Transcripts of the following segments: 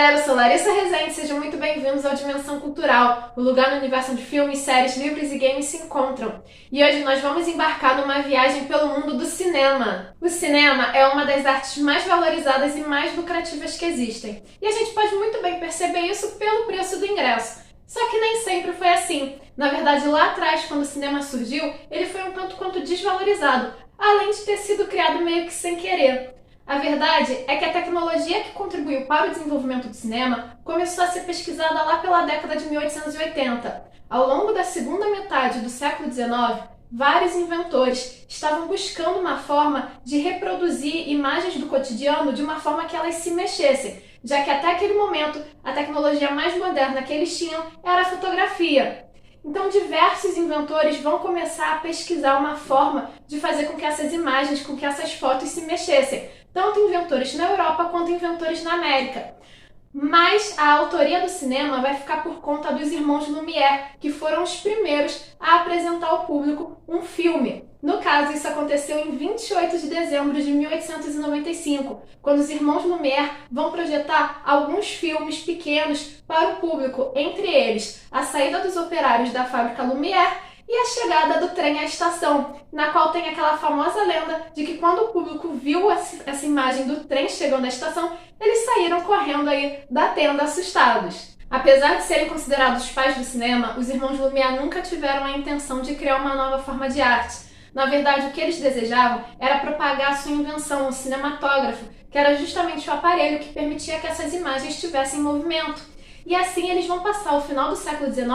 galera, eu sou Larissa Rezende, sejam muito bem-vindos ao Dimensão Cultural, o lugar no universo onde filmes, séries, livros e games se encontram. E hoje nós vamos embarcar numa viagem pelo mundo do cinema. O cinema é uma das artes mais valorizadas e mais lucrativas que existem. E a gente pode muito bem perceber isso pelo preço do ingresso. Só que nem sempre foi assim. Na verdade, lá atrás, quando o cinema surgiu, ele foi um tanto quanto desvalorizado, além de ter sido criado meio que sem querer. A verdade é que a tecnologia que contribuiu para o desenvolvimento do cinema começou a ser pesquisada lá pela década de 1880. Ao longo da segunda metade do século XIX, vários inventores estavam buscando uma forma de reproduzir imagens do cotidiano de uma forma que elas se mexessem, já que até aquele momento a tecnologia mais moderna que eles tinham era a fotografia. Então, diversos inventores vão começar a pesquisar uma forma de fazer com que essas imagens, com que essas fotos se mexessem, tanto inventores na Europa quanto inventores na América. Mas a autoria do cinema vai ficar por conta dos irmãos Lumière, que foram os primeiros a apresentar ao público um filme. No caso, isso aconteceu em 28 de dezembro de 1895, quando os irmãos Lumière vão projetar alguns filmes pequenos para o público, entre eles A Saída dos Operários da Fábrica Lumière e A Chegada do Trem à Estação, na qual tem aquela famosa lenda de que quando o público viu essa imagem do trem chegando à estação, eles saíram correndo aí da tenda assustados. Apesar de serem considerados os pais do cinema, os irmãos Lumière nunca tiveram a intenção de criar uma nova forma de arte. Na verdade, o que eles desejavam era propagar a sua invenção, o cinematógrafo, que era justamente o aparelho que permitia que essas imagens tivessem movimento. E assim eles vão passar o final do século XIX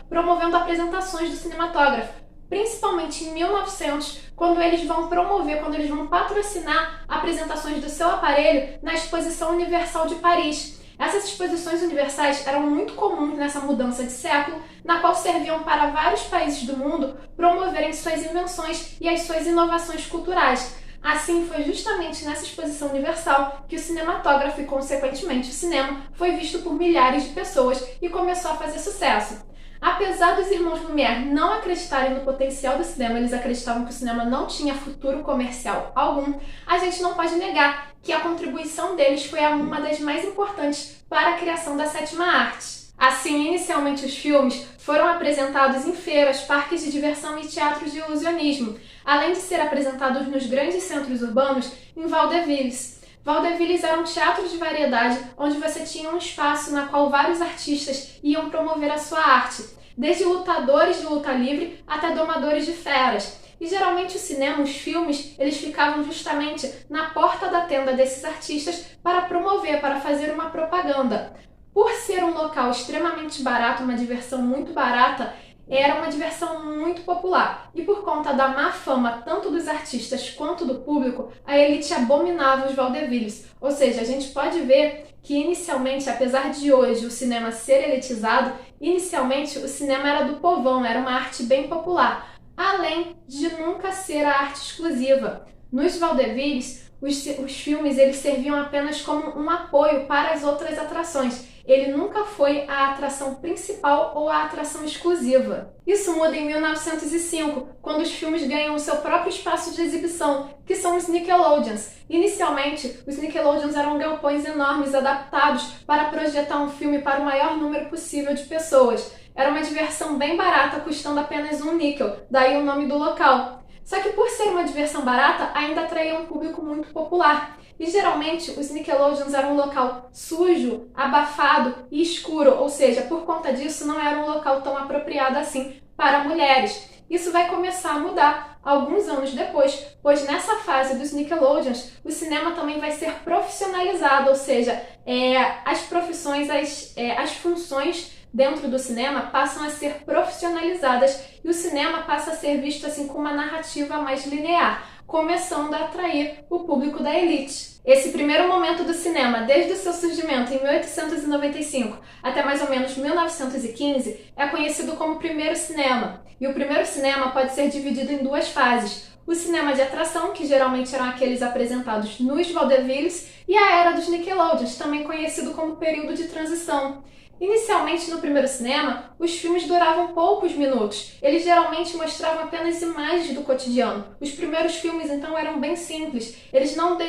promovendo apresentações do cinematógrafo, principalmente em 1900, quando eles vão patrocinar apresentações do seu aparelho na Exposição Universal de Paris. Essas exposições universais eram muito comuns nessa mudança de século, na qual serviam para vários países do mundo promoverem suas invenções e as suas inovações culturais. Assim, foi justamente nessa exposição universal que o cinematógrafo e, consequentemente, o cinema foi visto por milhares de pessoas e começou a fazer sucesso. Apesar dos irmãos Lumière não acreditarem no potencial do cinema, eles acreditavam que o cinema não tinha futuro comercial algum, a gente não pode negar que a contribuição deles foi uma das mais importantes para a criação da sétima arte. Assim, inicialmente os filmes foram apresentados em feiras, parques de diversão e teatros de ilusionismo, além de ser apresentados nos grandes centros urbanos em vaudevilles. Vaudevilles era um teatro de variedade onde você tinha um espaço na qual vários artistas iam promover a sua arte, desde lutadores de luta livre até domadores de feras. E geralmente o cinema, os filmes, eles ficavam justamente na porta da tenda desses artistas para promover, para fazer uma propaganda. Por ser um local extremamente barato, uma diversão muito barata, era uma diversão muito popular. E por conta da má fama tanto dos artistas quanto do público, a elite abominava os vaudevilles. Ou seja, a gente pode ver que inicialmente, apesar de hoje o cinema ser elitizado, inicialmente o cinema era do povão, era uma arte bem popular, além de nunca ser a arte exclusiva. Nos vaudevilles, os filmes eles serviam apenas como um apoio para as outras atrações. Ele nunca foi a atração principal ou a atração exclusiva. Isso muda em 1905, quando os filmes ganham o seu próprio espaço de exibição, que são os Nickelodeons. Inicialmente, os Nickelodeons eram galpões enormes adaptados para projetar um filme para o maior número possível de pessoas. Era uma diversão bem barata, custando apenas um níquel, daí o nome do local. Só que por ser uma diversão barata, ainda atraía um público muito popular. E geralmente os Nickelodeons eram um local sujo, abafado e escuro, ou seja, por conta disso não era um local tão apropriado assim para mulheres. Isso vai começar a mudar alguns anos depois, pois nessa fase dos Nickelodeons o cinema também vai ser profissionalizado, ou seja, as profissões, as funções dentro do cinema passam a ser profissionalizadas e o cinema passa a ser visto assim com uma narrativa mais linear, começando a atrair o público da elite. Esse primeiro momento do cinema, desde o seu surgimento em 1895 até mais ou menos 1915, é conhecido como primeiro cinema. E o primeiro cinema pode ser dividido em duas fases. o cinema de atração, que geralmente eram aqueles apresentados nos vaudevilles, e a era dos Nickelodeons, também conhecido como período de transição. Inicialmente, no primeiro cinema, os filmes duravam poucos minutos. Eles geralmente mostravam apenas imagens do cotidiano. Os primeiros filmes, então, eram bem simples. Eles não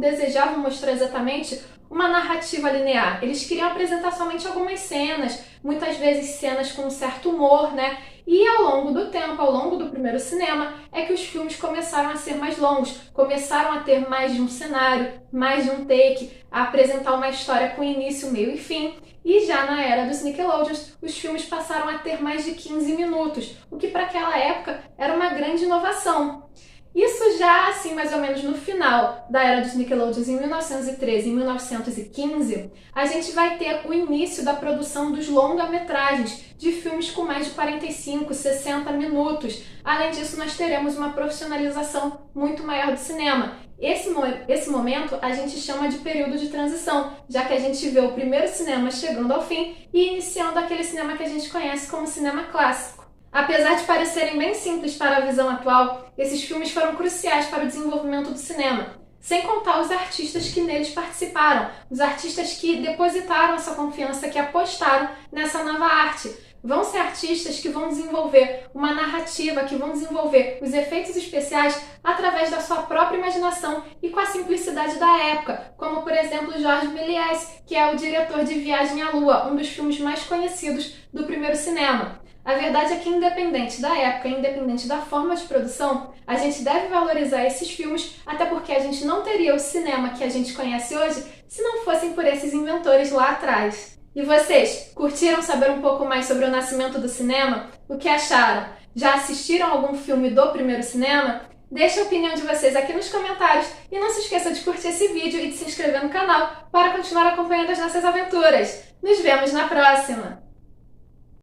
desejavam mostrar exatamente uma narrativa linear. Eles queriam apresentar somente algumas cenas, muitas vezes cenas com um certo humor, né? E ao longo do tempo, ao longo do primeiro cinema, é que os filmes começaram a ser mais longos, começaram a ter mais de um cenário, mais de um take, a apresentar uma história com início, meio e fim. E já na era dos Nickelodeons, os filmes passaram a ter mais de 15 minutos, o que para aquela época era uma grande inovação. Isso já, assim, mais ou menos no final da era dos Nickelodeons, em 1913 e 1915, a gente vai ter o início da produção dos longa-metragens, de filmes com mais de 45, 60 minutos. Além disso, nós teremos uma profissionalização muito maior do cinema. Esse momento a gente chama de período de transição, já que a gente vê o primeiro cinema chegando ao fim e iniciando aquele cinema que a gente conhece como cinema clássico. Apesar de parecerem bem simples para a visão atual, esses filmes foram cruciais para o desenvolvimento do cinema, sem contar os artistas que neles participaram, os artistas que depositaram essa confiança, que apostaram nessa nova arte. Vão ser artistas que vão desenvolver uma narrativa, que vão desenvolver os efeitos especiais através da sua própria imaginação e com a simplicidade da época, como por exemplo Georges Méliès, que é o diretor de Viagem à Lua, um dos filmes mais conhecidos do primeiro cinema. A verdade é que, independente da época, independente da forma de produção, a gente deve valorizar esses filmes, até porque a gente não teria o cinema que a gente conhece hoje se não fossem por esses inventores lá atrás. E vocês, curtiram saber um pouco mais sobre o nascimento do cinema? O que acharam? Já assistiram algum filme do primeiro cinema? Deixe a opinião de vocês aqui nos comentários e não se esqueça de curtir esse vídeo e de se inscrever no canal para continuar acompanhando as nossas aventuras. Nos vemos na próxima!